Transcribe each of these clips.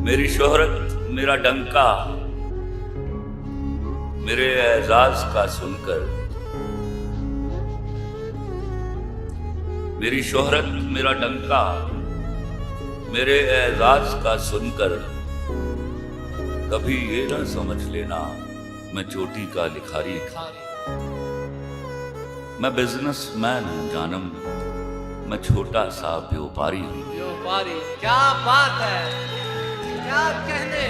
मेरी शोहरत मेरा डंका मेरे एजाज का सुनकर, मेरी शोहरत मेरा डंका मेरे एजाज का सुनकर, कभी ये ना समझ लेना मैं चोटी का लिखारी, मैं बिजनेसमैन हूं जानम, मैं छोटा सा व्यापारी हूं। व्यापारी, क्या बात है, क्या कहने।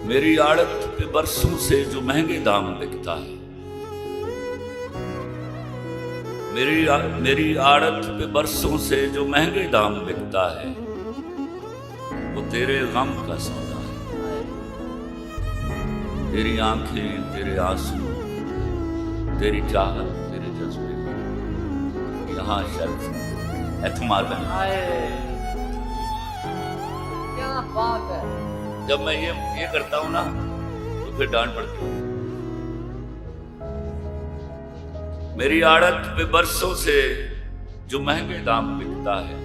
मेरी आड़त पे बरसों से जो महंगे दाम बिकता है, मेरी आड़त पे बरसों से जो महंगे दाम बिकता है, वो तेरे गम का सौदा है। तेरी आंखें, तेरे आंसू, तेरी चाहत, तेरे जज्बे, यहाँ शर्फ एतमार बन। क्या बात है। जब मैं ये करता हूं ना तो फिर डांट पड़ती है। मेरी आड़त पे बरसों से जो महंगे दाम बिकता है,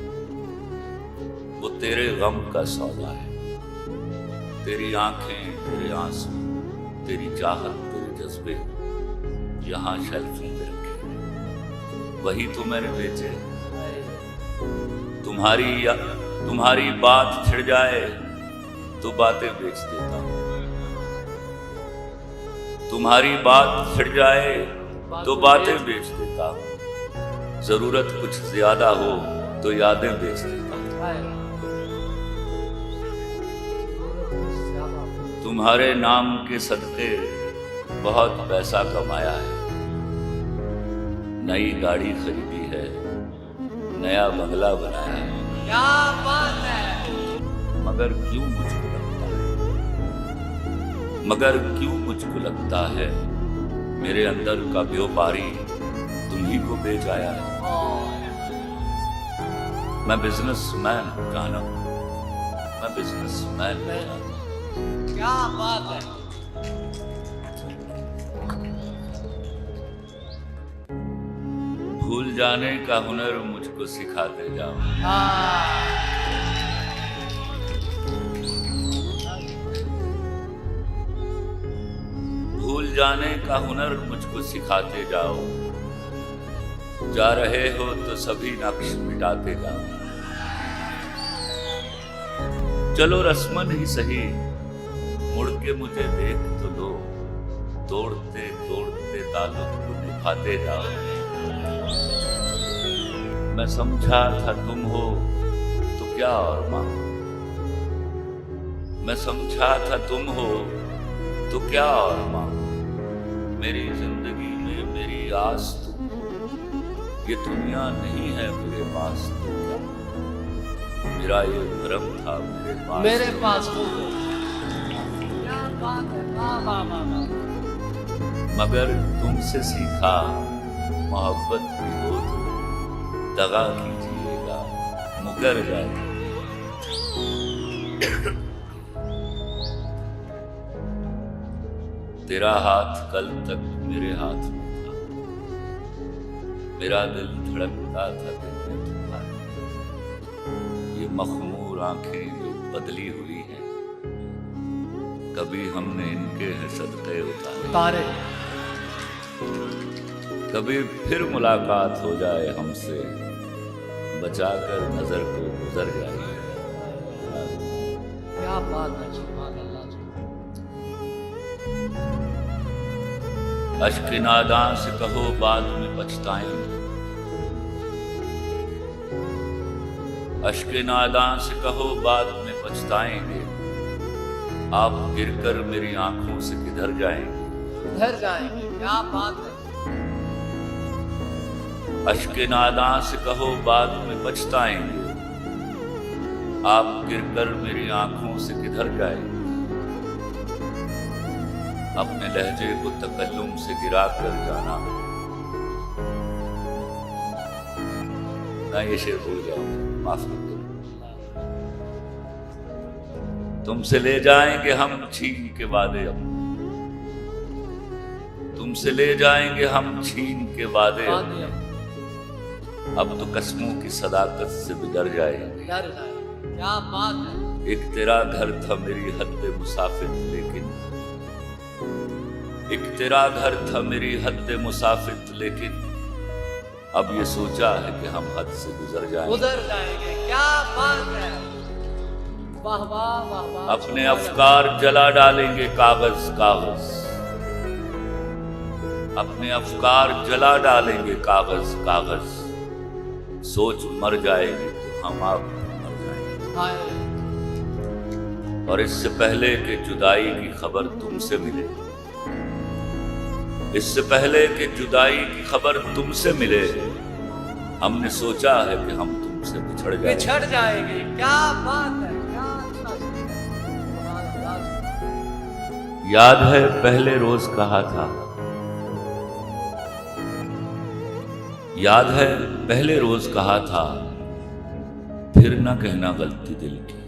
वो तेरे गम का सौदा है। तेरी आंखें, तेरे आंसू, तेरी चाहत, तेरे जज्बे, यहाँ शेल्फों पे रखे, वही तो मैंने बेचे। तुम्हारी बात छिड़ जाए तो बातें बेच देता हूं, तुम्हारी बात छिड़ जाए तो बातें बेच देता हूं, जरूरत कुछ ज्यादा हो तो यादें बेच देता हूं। तुम्हारे नाम के सदके बहुत पैसा कमाया है, नई गाड़ी खरीदी है, नया बंगला बनाया है। क्या बात है। मगर क्यों मुझको लगता है मेरे अंदर का व्यापारी तुम ही को बेच आया है। मैं बिजनेसमैन हूं जानम, मैं बिजनेसमैन हूं जानम। क्या बात है। भूल जाने का हुनर मुझको सिखाते जाओ, भूल जाने का हुनर मुझको सिखाते जाओ, जा रहे हो तो सभी नक्श मिटाते जाओ। चलो रस्मन ही सही, मुड़ के मुझे देख तो लो, तोड़ते तोड़ते ताल्लुक को निभाते जाओ। मैं समझा था तुम हो तो क्या और मांगो, मैं समझा था तुम हो तो क्या और मांगो। मेरी जिंदगी में मेरी आस तुम, ये दुनिया नहीं है मेरे पास तो क्या, मेरा ये भरम था मेरे पास तो। क्या बात है। वाह वाह वाह वाह। मगर तुमसे सीखा मोहब्बत भी हो तो दगा कीजिएगा, मुकर जाए। तेरा हाथ कल तक मेरे हाथ में था, मेरा दिल धड़कता था दिल में तुम्हारे। ये मखमूर आंखें जो बदली हुई हैं, कभी हमने इनके हैं सदके उतारे। कभी फिर मुलाकात हो जाए हमसे, बचाकर नजर को गुजर जाए। क्या बात है। सुभान अल्लाह। अश्क नादां से कहो बाद में पछताएंगे, अश्क नादां से कहो बाद में पछताएंगे। आप गिरकर मेरी आंखों से किधर जाएंगे, किधर जाएंगे। क्या बात है। अश्क नादां से कहो बाद में पछताएंगे। आप गिरकर मेरी आंखों से किधर जाएंगे। अपने लहजे को तकल्लुम से गिरा कर जाना, ना ये शेर भूल जाओ, माफ कर दो। तुमसे ले जाएंगे हम छीन के वादे, तुमसे ले जाएंगे हम छीन के वादे। अब तो कसमों की सदाकत से बिगड़ जाएंगे। क्या बात है। एक तेरा घर था मेरी हद मुसाफिर लेकिन, एक तेरा घर था मेरी हद मुसाफिर लेकिन अब ये सोचा है कि हम हद से गुजर जाएंगे। उधर जाएंगे, क्या बात है। वाह वाह वाह वाह। अपने अफकार जला डालेंगे कागज कागज, अपने अफकार जला डालेंगे कागज कागज, सोच मर जाएगी तो हम आप मर जाएंगे। हाय। और इससे पहले कि जुदाई की खबर तुमसे मिले, इससे पहले कि जुदाई की खबर तुमसे मिले, हमने सोचा है कि हम तुमसे बिछड़ जाएंगे। बिछड़ जाएंगे, क्या बात है। क्या अच्छा सुभान अल्लाह। याद है पहले रोज कहा था, याद है पहले रोज कहा था, फिर ना कहना गलती दिल की,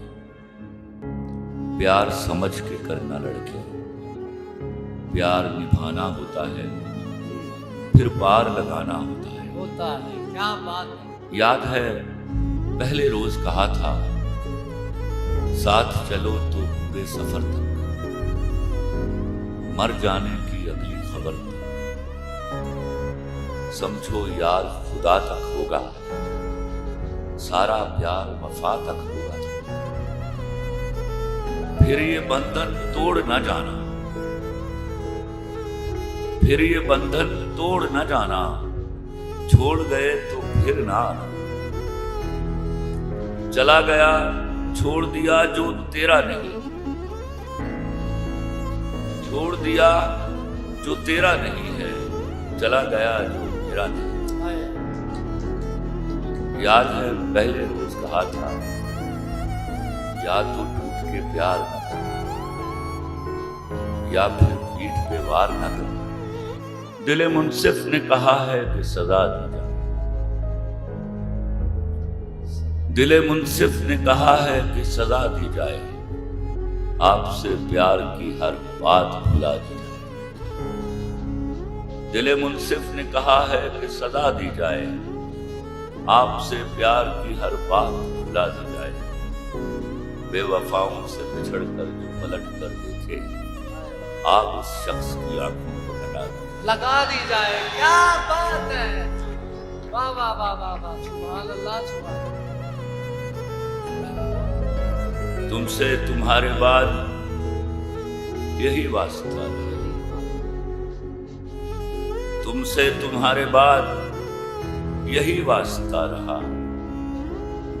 प्यार समझ के करना लड़के, प्यार निभाना होता है फिर पार लगाना होता है। होता है, क्या बात है। याद है पहले रोज कहा था, साथ चलो तो पूरे सफर तक, मर जाने की अगली खबर तक, समझो यार खुदा तक होगा, सारा प्यार वफा तक होगा, फिर ये बंधन तोड़ न जाना, फिर ये बंधन तोड़ न जाना, छोड़ गए तो फिर ना आना, चला गया छोड़ दिया जो तेरा नहीं, छोड़ दिया जो तेरा नहीं है, चला गया जो मेरा नहीं। हाय। याद है पहले रोज कहा था, या तो टूट के प्यार न करना, या फिर पीठ पे वार न करना, दिले मुंसिफ ने कहा है कि सजा दी जाए, दिले मुंसिफ ने कहा है कि सजा दी जाए, आपसे प्यार की हर बात भुला दी जाए, दिले मुंसिफ ने कहा है कि सजा दी जाए, आपसे प्यार की हर बात भुला दी जाए, बेवफाओं से बिछड़ कर जो पलट कर देखे, आप उस शख्स की आंखों को लगा दी जाए, क्या बात है। वाह वाह वाह वाह वाह, सुभान अल्लाह सुभान अल्लाह। तुमसे तुम्हारे बाद यही वास्ता है, तुमसे तुम्हारे बाद यही वास्ता रहा,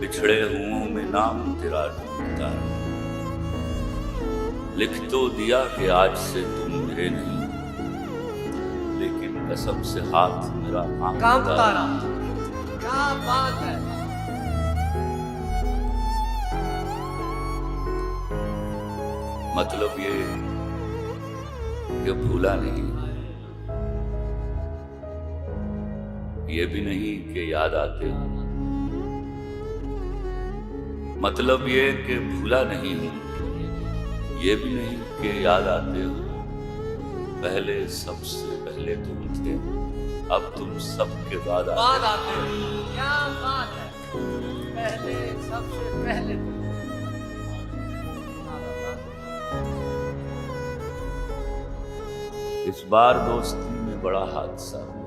बिछड़े हुओं में नाम तेरा ढूंढता रहा, लिख तो दिया कि आज से तुम मेरे नहीं, लेकिन कसम से हाथ मेरा कांपता रहा, क्या बात है। मतलब ये कि भूला नहीं, ये भी नहीं कि याद आते हो, मतलब ये कि भूला नहीं हूं, ये भी नहीं कि याद आते हो, पहले सबसे पहले तुम थे, अब तुम सबके बाद आते हो, क्या बात है। पहले सबसे पहले तुम। इस बार दोस्ती में बड़ा हादसा हुआ,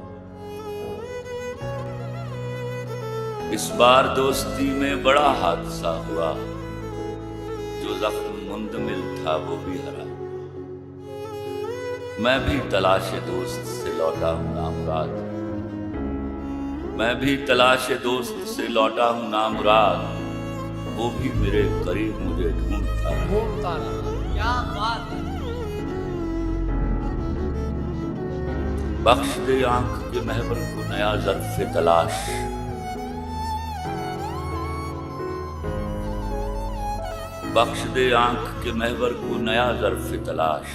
इस बार दोस्ती में बड़ा हादसा हुआ, जो जख्म मुंदमिल था वो भी हरा, मैं भी तलाशे दोस्त से लौटा हूं नामुराद, मैं भी तलाशे दोस्त से लौटा हूं नामुराद, वो भी मेरे करीब मुझे ढूंढता रहा, क्या बात है। बख्श दे आंख के महवर को नया ज़र्फ़े तलाश, बख्श दे आंख के महवर को नया ज़र्फ़े तलाश,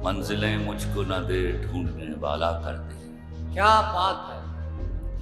मंजिलें मुझको न दे ढूंढने वाला कर दे, क्या बात है।